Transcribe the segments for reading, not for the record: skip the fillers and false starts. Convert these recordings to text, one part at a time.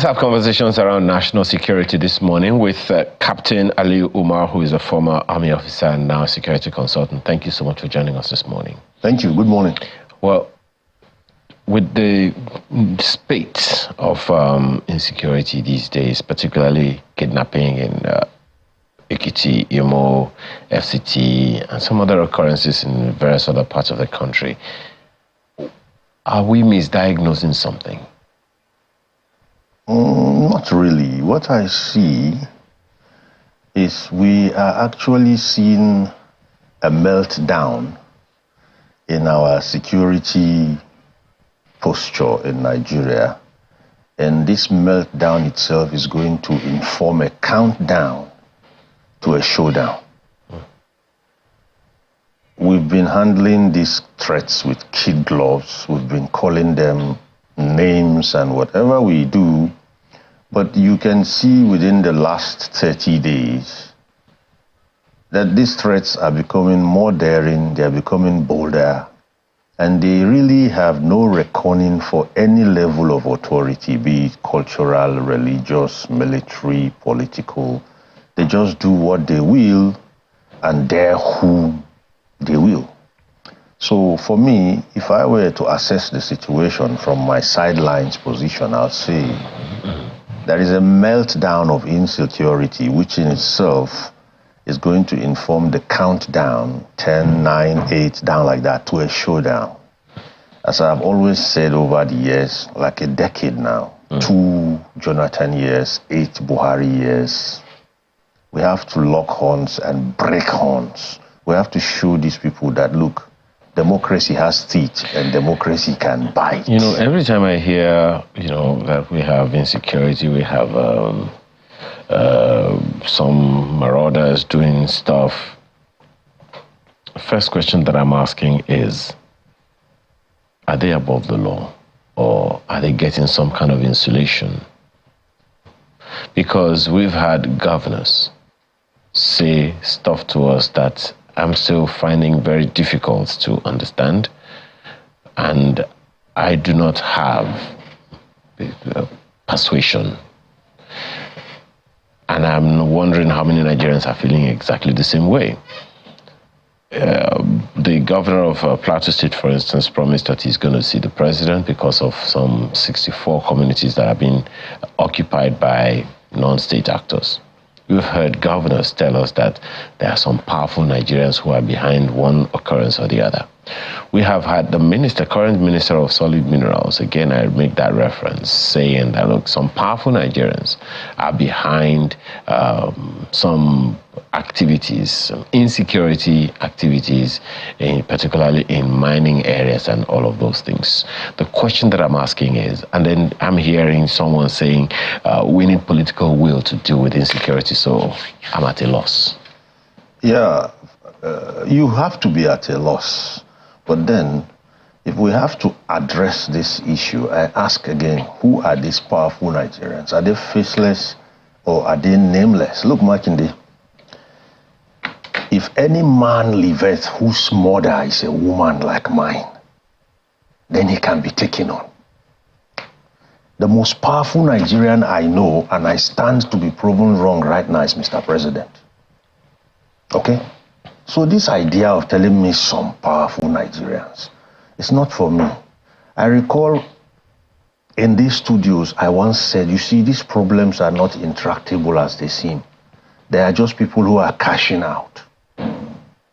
have conversations around national security this morning with Captain Aliyu Umar, who is a former army officer and now security consultant. Thank you so much for joining us this morning. Thank you. Good morning. Well, with the spate of insecurity these days, particularly kidnapping in Ekiti, Imo, FCT, and some other occurrences in various other parts of the country, are we misdiagnosing something? Not really. What I see is we are actually seeing a meltdown in our security posture in Nigeria, and this meltdown itself is going to inform a countdown to a showdown. We've been handling these threats with kid gloves. We've been calling them names and whatever we do, but you can see within the last 30 days that these threats are becoming more daring, they are becoming bolder, and they really have no reckoning for any level of authority, be it cultural, religious, military, political. They just do what they will and dare whom they will. So for me, if I were to assess the situation from my sidelines position, I'll say there is a meltdown of insecurity, which in itself is going to inform the countdown, 10, 9, 8, down like that, to a showdown. As I've always said over the years, like a decade now, 2 Jonathan years, 8 Buhari years, we have to lock horns and break horns. We have to show these people that, look, democracy has teeth and democracy can bite. You know, every time I hear, that we have insecurity, we have some marauders doing stuff, the first question that I'm asking is, are they above the law, or are they getting some kind of insulation? Because we've had governors say stuff to us that I'm still finding very difficult to understand, and I do not have persuasion. And I'm wondering how many Nigerians are feeling exactly the same way. The governor of Plateau State, for instance, promised that he's going to see the president because of some 64 communities that have been occupied by non-state actors. We've heard governors tell us that there are some powerful Nigerians who are behind one occurrence or the other. We have had the current minister of solid minerals, again I make that reference, saying that, look, some powerful Nigerians are behind some activities, some insecurity activities, particularly in mining areas and all of those things. The question that I'm asking is, and then I'm hearing someone saying, we need political will to deal with insecurity, so I'm at a loss. Yeah, you have to be at a loss. But then, if we have to address this issue, I ask again, who are these powerful Nigerians? Are they faceless or are they nameless? Look, Makinde, if any man liveth whose mother is a woman like mine, then he can be taken on. The most powerful Nigerian I know, and I stand to be proven wrong right now, is Mr. President. Okay? So this idea of telling me some powerful Nigerians, it's not for me. I recall in these studios, I once said, you see, these problems are not intractable as they seem. They are just people who are cashing out.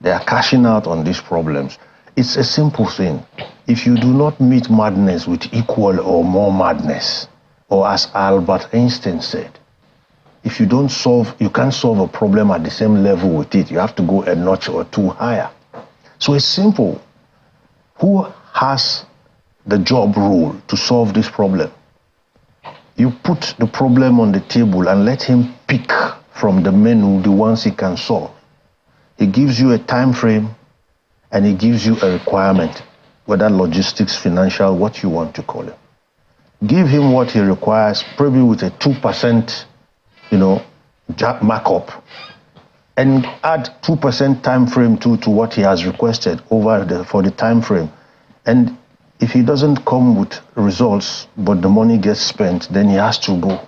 They are cashing out on these problems. It's a simple thing. If you do not meet madness with equal or more madness, or as Albert Einstein said, if you can't solve a problem at the same level with it, you have to go a notch or two higher. So it's simple. Who has the job role to solve this problem? You put the problem on the table and let him pick from the menu the ones he can solve. He gives you a time frame and he gives you a requirement, whether logistics, financial, what you want to call it. Give him what he requires, probably with a 2%, markup, and add 2% time frame to what he has requested for the time frame, and If he doesn't come with results, but the money gets spent, then he has to go.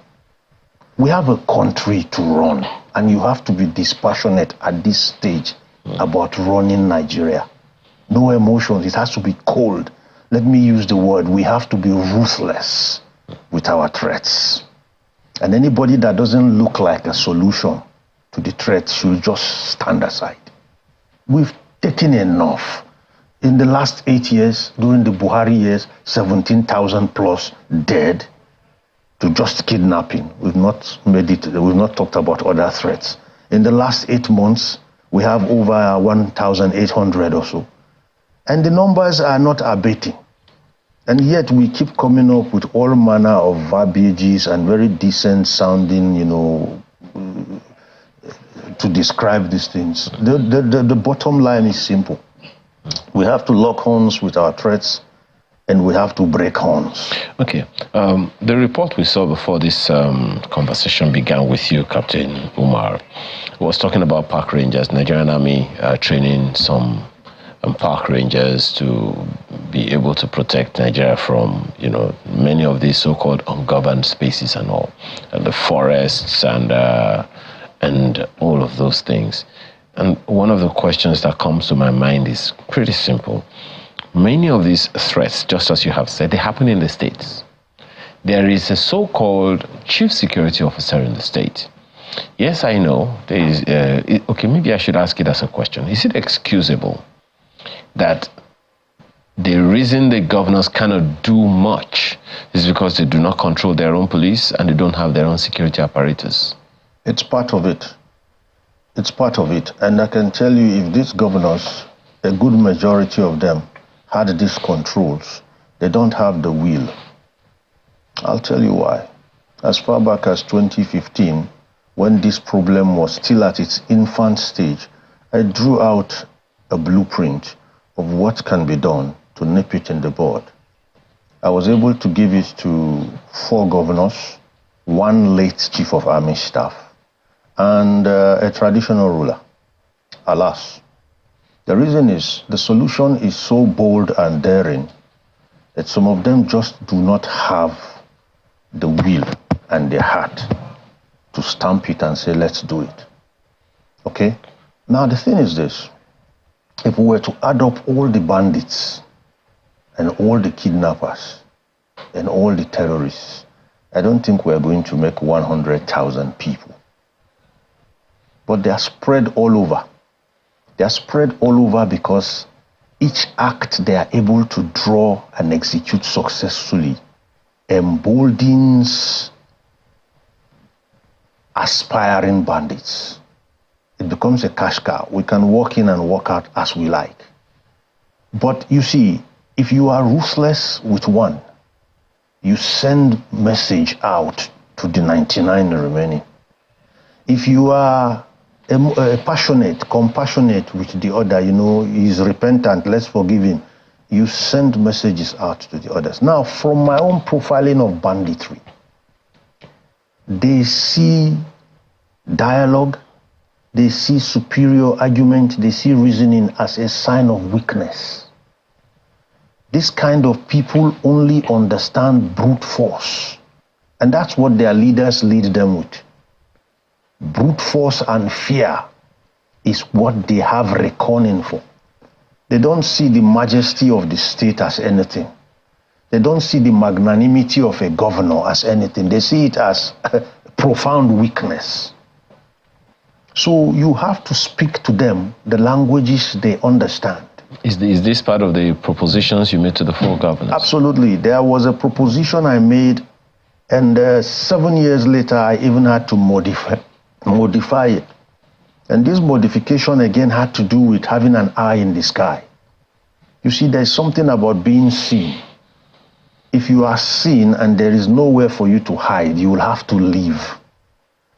We have a country to run, and you have to be dispassionate at this stage about running Nigeria. No emotions, it has to be cold. Let me use the word, we have to be ruthless with our threats. And anybody that doesn't look like a solution to the threat should just stand aside. We've taken enough. In the last 8 years, during the Buhari years, 17,000 plus dead to just kidnapping. We've not talked about other threats. In the last 8 months, we have over 1,800 or so. And the numbers are not abating. And yet we keep coming up with all manner of verbiages and very decent sounding, to describe these things. The bottom line is simple. We have to lock horns with our threats, and we have to break horns. Okay. The report we saw before this conversation began with you, Captain Umar, was talking about park rangers, Nigerian Army training some park rangers to be able to protect Nigeria from, many of these so-called ungoverned spaces and all, and the forests and all of those things. And one of the questions that comes to my mind is pretty simple. Many of these threats, just as you have said, they happen in the states. There is a so-called chief security officer in the state. Yes, I know. There is. Okay, maybe I should ask it as a question. Is it excusable that the reason the governors cannot do much is because they do not control their own police and they don't have their own security apparatus? It's part of it. It's part of it. And I can tell you, if these governors, a good majority of them, had these controls, they don't have the will. I'll tell you why. As far back as 2015, when this problem was still at its infant stage, I drew out a blueprint of what can be done to nip it in the bud. I was able to give it to 4 governors, 1 late chief of army staff, and a traditional ruler. Alas, the reason is the solution is so bold and daring that some of them just do not have the will and the heart to stamp it and say, let's do it. Okay? Now, the thing is this. If we were to add up all the bandits and all the kidnappers and all the terrorists, I don't think we're going to make 100,000 people. But they are spread all over. They are spread all over because each act they are able to draw and execute successfully emboldens aspiring bandits. It becomes a cash cow. We can walk in and walk out as we like. But you see, if you are ruthless with one, you send message out to the 99 remaining. If you are passionate, compassionate with the other, he's repentant, let's forgive him, you send messages out to the others. Now, from my own profiling of banditry, they see dialogue, they see superior argument, they see reasoning as a sign of weakness. This kind of people only understand brute force. And that's what their leaders lead them with. Brute force and fear is what they have reckoning for. They don't see the majesty of the state as anything. They don't see the magnanimity of a governor as anything. They see it as profound weakness. So you have to speak to them the languages they understand. Is this part of the propositions you made to the 4 governors? Absolutely. There was a proposition I made, and 7 years later, I even had to modify it. And this modification again had to do with having an eye in the sky. You see, there's something about being seen. If you are seen and there is nowhere for you to hide, you will have to leave.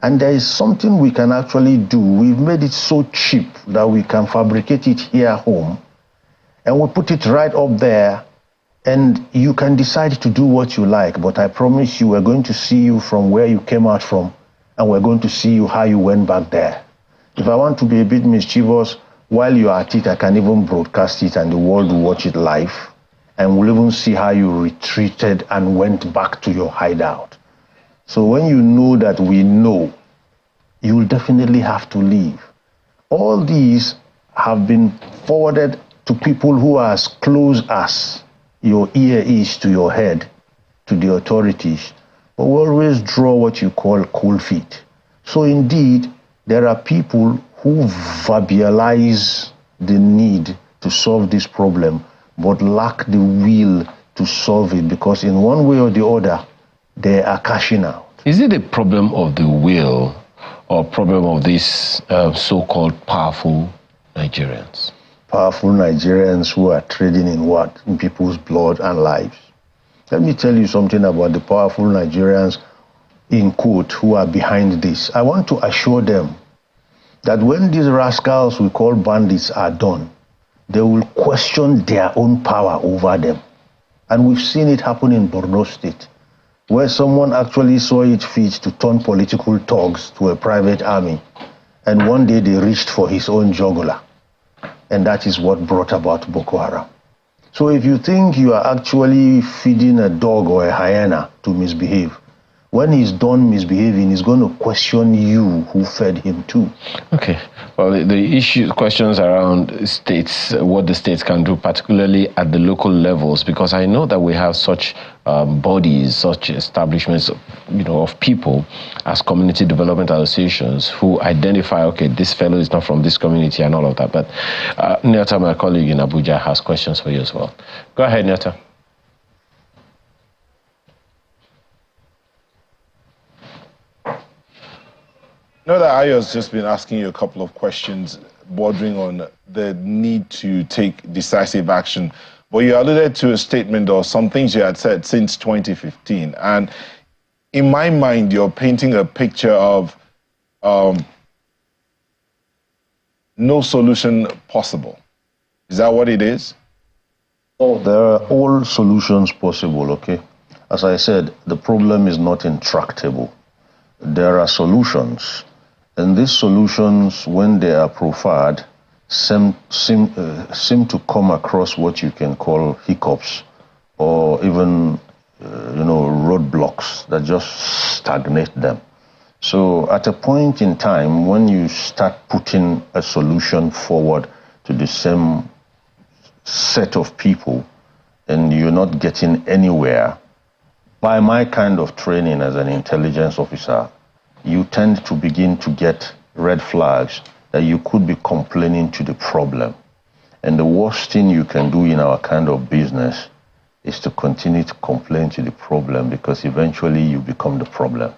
And there is something we can actually do. We've made it so cheap that we can fabricate it here at home, and we put it right up there, and you can decide to do what you like. But I promise you, we're going to see you from where you came out from, and we're going to see you how you went back there. If I want to be a bit mischievous, while you're at it, I can even broadcast it, and the world will watch it live. and we'll even see how you retreated and went back to your hideout. So when you know that we know, you will definitely have to leave. All these have been forwarded to people who are as close as your ear is to your head, to the authorities. But we always draw what you call cold feet. So indeed, there are people who verbalize the need to solve this problem, but lack the will to solve it, because in one way or the other, they are cashing out. Is it a problem of the will or problem of these so-called powerful Nigerians? Powerful Nigerians who are trading in what? In people's blood and lives. Let me tell you something about the powerful Nigerians, in quote, who are behind this. I want to assure them that when these rascals we call bandits are done, they will question their own power over them. And we've seen it happen in Borno State, where someone actually saw it fit to turn political thugs to a private army. And one day they reached for his own jugular. And that is what brought about Boko Haram. So if you think you are actually feeding a dog or a hyena to misbehave, when he's done misbehaving, he's going to question you who fed him too. Okay. Well, the questions around states, what the states can do, particularly at the local levels, because I know that we have such bodies, such establishments, of people as community development associations who identify, okay, this fellow is not from this community and all of that. But Nyota, my colleague in Abuja, has questions for you as well. Go ahead, Nyota. No, that Aliyu has just been asking you a couple of questions bordering on the need to take decisive action. But you alluded to a statement or some things you had said since 2015. And in my mind, you're painting a picture of no solution possible. Is that what it is? Oh, there are all solutions possible, okay? As I said, the problem is not intractable. There are solutions. And these solutions, when they are proffered, seem to come across what you can call hiccups or even, roadblocks that just stagnate them. So at a point in time, when you start putting a solution forward to the same set of people and you're not getting anywhere, by my kind of training as an intelligence officer, you tend to begin to get red flags that you could be complaining to the problem. And the worst thing you can do in our kind of business is to continue to complain to the problem, because eventually you become the problem.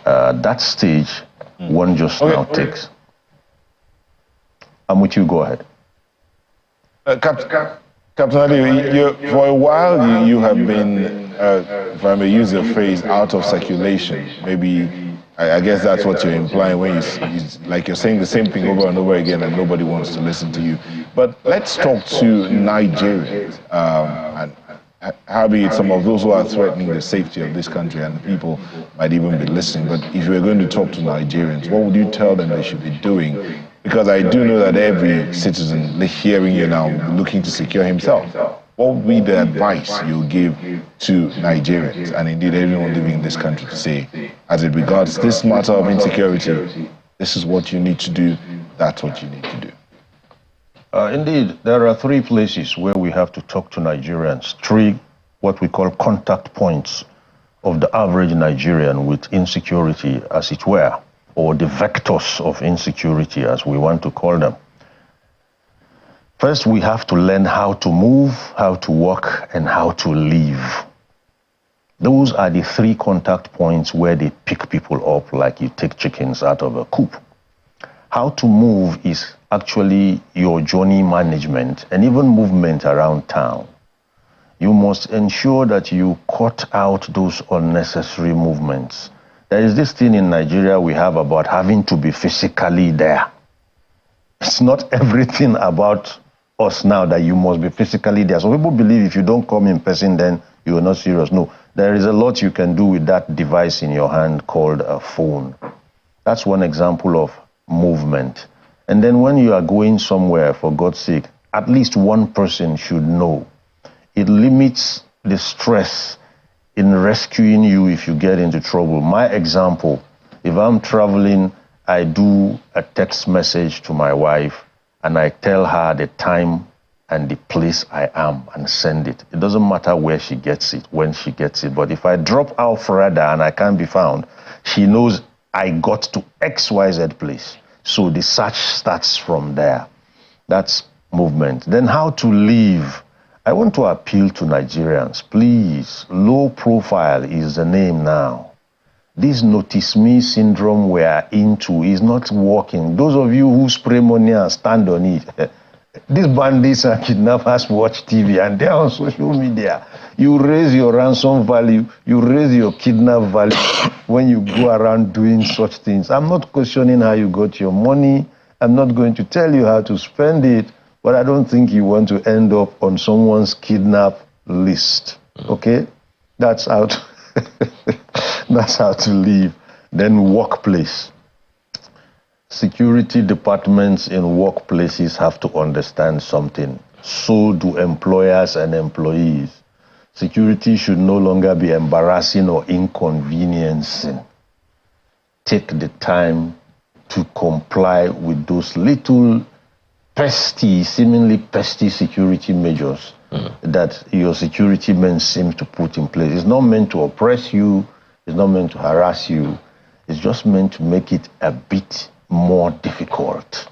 That stage, one just now takes. I'm with you, go ahead. Captain Aliyu, for a while you have been, if I may use the phrase, out of circulation. Maybe, I guess that's what you're implying when you're saying the same thing over and over again and nobody wants to listen to you. But let's talk to Nigerians, and how be it some of those who are threatening the safety of this country, and people might even be listening. But if you're going to talk to Nigerians, what would you tell them they should be doing? Because I do know that every citizen hearing you now looking to secure himself. What would be the advice you give to Nigerians and indeed everyone living in this country to say, as it regards this matter of insecurity, this is what you need to do, that's what you need to do? Indeed, there are three places where we have to talk to Nigerians, three what we call contact points of the average Nigerian with insecurity, as it were, or the vectors of insecurity, as we want to call them. First, we have to learn how to move, how to walk, and how to live. Those are the three contact points where they pick people up like you take chickens out of a coop. How to move is actually your journey management and even movement around town. You must ensure that you cut out those unnecessary movements. There is this thing in Nigeria we have about having to be physically there. It's not everything about us now that you must be physically there. Some people believe if you don't come in person, then you are not serious. No, there is a lot you can do with that device in your hand called a phone. That's one example of movement. And then when you are going somewhere, for God's sake, at least one person should know. it limits the stress in rescuing you if you get into trouble. My example, if I'm traveling, I do a text message to my wife and I tell her the time and the place I am and send it. It doesn't matter where she gets it, when she gets it. But if I drop out further and I can't be found, she knows I got to XYZ place. So the search starts from there. That's movement. Then how to live. I want to appeal to Nigerians. Please, low profile is the name now. This notice me syndrome we are into is not working. Those of you who spray money and stand on it, these bandits and kidnappers watch TV and they're on social media. You raise your ransom value, you raise your kidnap value when you go around doing such things. I'm not questioning how you got your money. I'm not going to tell you how to spend it, but I don't think you want to end up on someone's kidnap list. Okay? That's how to that's how to live. Then workplace. Security departments in workplaces have to understand something. So do employers and employees. Security should no longer be embarrassing or inconveniencing. Take the time to comply with those little pesty, seemingly pesty security measures that your security men seem to put in place. It's not meant to oppress you. It's not meant to harass you. It's just meant to make it a bit more difficult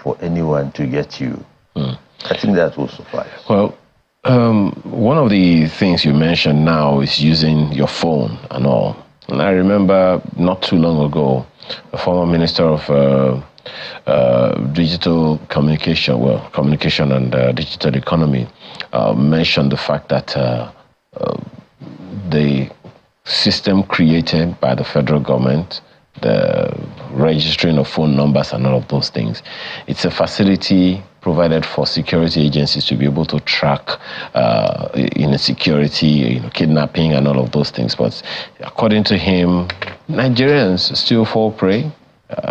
for anyone to get you. I think that will suffice. Well, one of the things you mentioned now is using your phone and all. And I remember not too long ago, a former minister of digital communication, communication and digital economy, mentioned the fact that the system created by the federal government, the registering of phone numbers and all of those things, it's a facility provided for security agencies to be able to track insecurity, kidnapping and all of those things. But according to him, Nigerians still fall prey.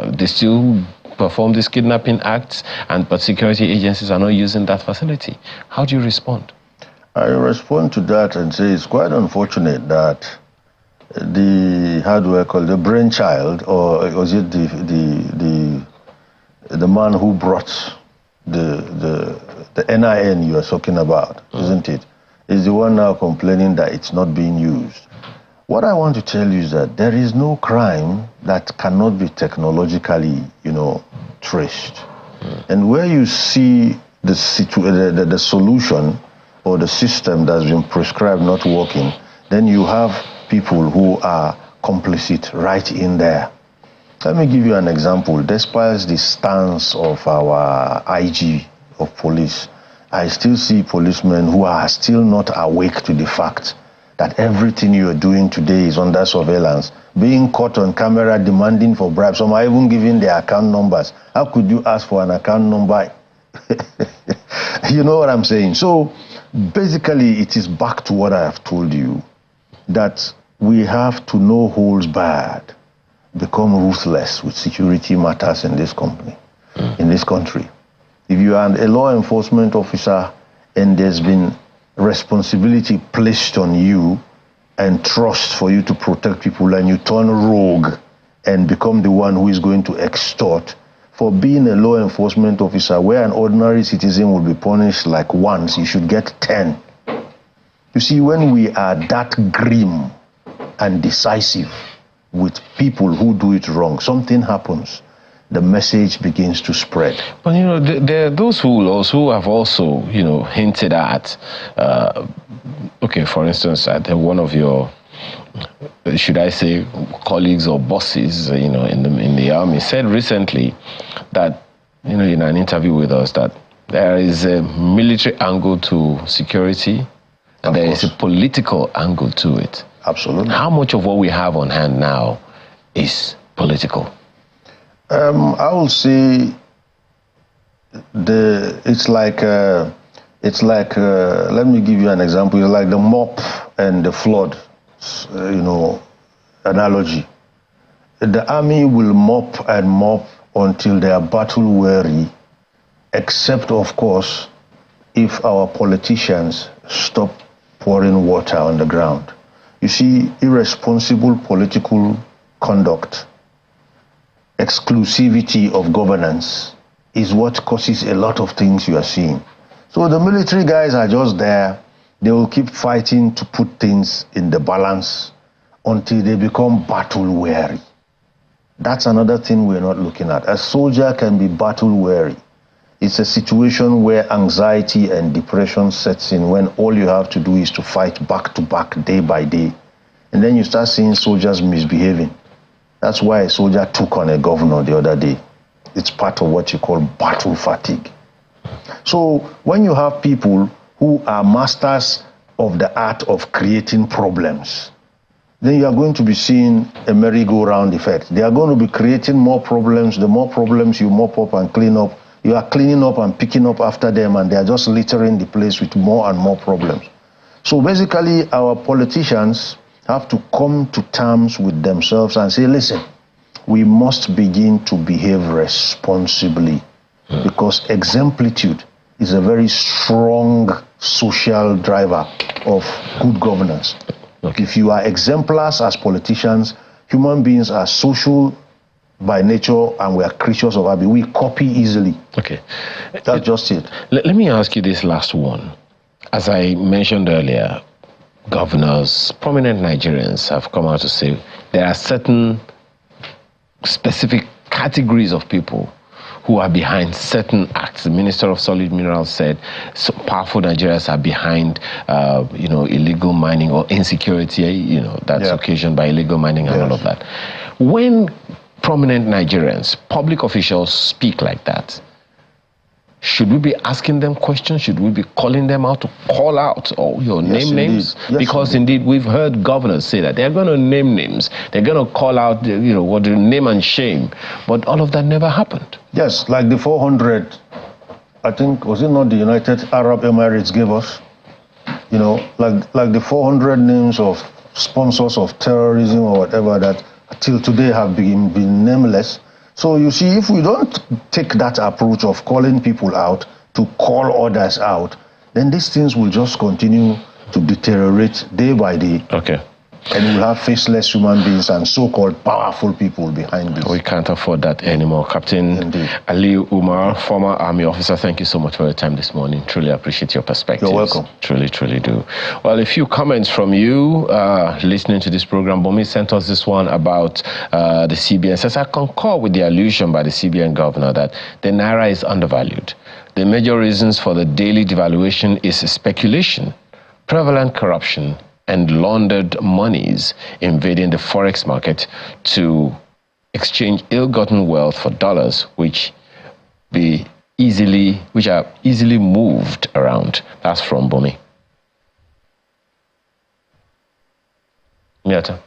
They still perform these kidnapping acts, but security agencies are not using that facility. How do you respond? I respond to that and say it's quite unfortunate that the brainchild, or was it the man who brought the NIN you are talking about, isn't it? Is the one now complaining that it's not being used. What I want to tell you is that there is no crime that cannot be technologically, traced. And where you see the solution or the system that's been prescribed not working, then you have people who are complicit right in there. Let me give you an example. Despite the stance of our IG of police, I still see policemen who are still not awake to the fact that everything you are doing today is under surveillance, being caught on camera demanding for bribes. Some are even giving their account numbers. How could you ask for an account number? You know what I'm saying? So basically, it is back to what I have told you, that we have to, no holds barred, become ruthless with security matters in this company, in this country. If you are a law enforcement officer and there's been responsibility placed on you and trust for you to protect people, and you turn rogue and become the one who is going to extort, for being a law enforcement officer, where an ordinary citizen will be punished like once, you should get 10. You see, when we are that grim and decisive with people who do it wrong, something happens. The message begins to spread. But there are those who have also hinted at, for instance, at one of your, should I say, colleagues or bosses, in the army, said recently that, in an interview with us, that there is a military angle to security and there is a political angle to it. Absolutely. How much of what we have on hand now is political? I will say it's like let me give you an example. It's like the mop and the flood, analogy. The army will mop and mop until they are battle weary, except of course if our politicians stop pouring water on the ground. You see, irresponsible political conduct, exclusivity of governance is what causes a lot of things you are seeing. So the military guys are just there. They will keep fighting to put things in the balance until they become battle weary. That's another thing we're not looking at. A soldier can be battle weary. It's a situation where anxiety and depression sets in when all you have to do is to fight back to back, day by day. And then you start seeing soldiers misbehaving. That's why a soldier took on a governor the other day. It's part of what you call battle fatigue. So when you have people who are masters of the art of creating problems, then you are going to be seeing a merry-go-round effect. They are going to be creating more problems. The more problems you mop up and clean up, you are cleaning up and picking up after them, and they are just littering the place with more and more problems. So basically, our politicians have to come to terms with themselves and say, listen, we must begin to behave responsibly, because exemplitude is a very strong social driver of good governance. Okay. If you are exemplars as politicians, human beings are social by nature, and we are creatures of habit. We copy easily. Okay. That's just it. Let me ask you this last one. As I mentioned earlier, governors, prominent Nigerians have come out to say there are certain specific categories of people who are behind certain acts. The Minister of Solid Minerals said some powerful Nigerians are behind, illegal mining or insecurity, that's occasioned by illegal mining and all of that. When prominent Nigerians, public officials speak like that, should we be asking them questions? Should we be calling them out to call out or name names? Yes, because indeed we've heard governors say that they're going to name names. They're going to call out, what the name and shame. But all of that never happened. Yes, like the 400, I think, was it not the United Arab Emirates gave us? Like the 400 names of sponsors of terrorism or whatever that till today have been nameless. So you see, if we don't take that approach of calling people out to call others out, then these things will just continue to deteriorate day by day. Okay. And we'll have faceless human beings and so-called powerful people behind this. We can't afford that anymore. Captain Indeed. Aliyu Umar, former Army officer, thank you so much for your time this morning. Truly appreciate your perspectives. You're welcome. Truly, truly do. Well, a few comments from you listening to this program. Bomi sent us this one about the CBN. Says, I concur with the allusion by the CBN governor that the Naira is undervalued. The major reasons for the daily devaluation is speculation, prevalent corruption, and laundered monies invading the forex market to exchange ill-gotten wealth for dollars, which are easily moved around. That's from Bomi. Miata.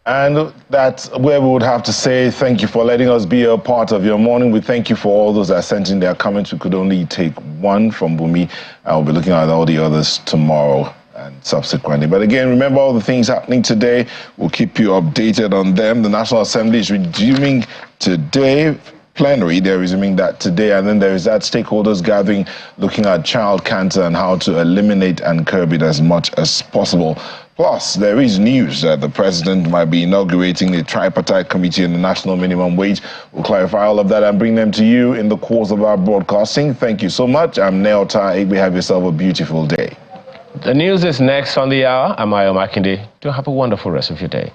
And that's where we would have to say thank you for letting us be a part of your morning. We thank you for all those that sent in their comments. We could only take one from Bumi. I'll be looking at all the others tomorrow and subsequently. But again, remember all the things happening today. We'll keep you updated on them. The National Assembly is resuming today. Plenary, they're resuming that today. And then there is that stakeholders gathering looking at child cancer and how to eliminate and curb it as much as possible. Plus, there is news that the president might be inaugurating a tripartite committee on the national minimum wage. We'll clarify all of that and bring them to you in the course of our broadcasting. Thank you so much. I'm Neo Taigbe. Have yourself a beautiful day. The news is next on the hour. I'm Ayo Makinde. Do have a wonderful rest of your day.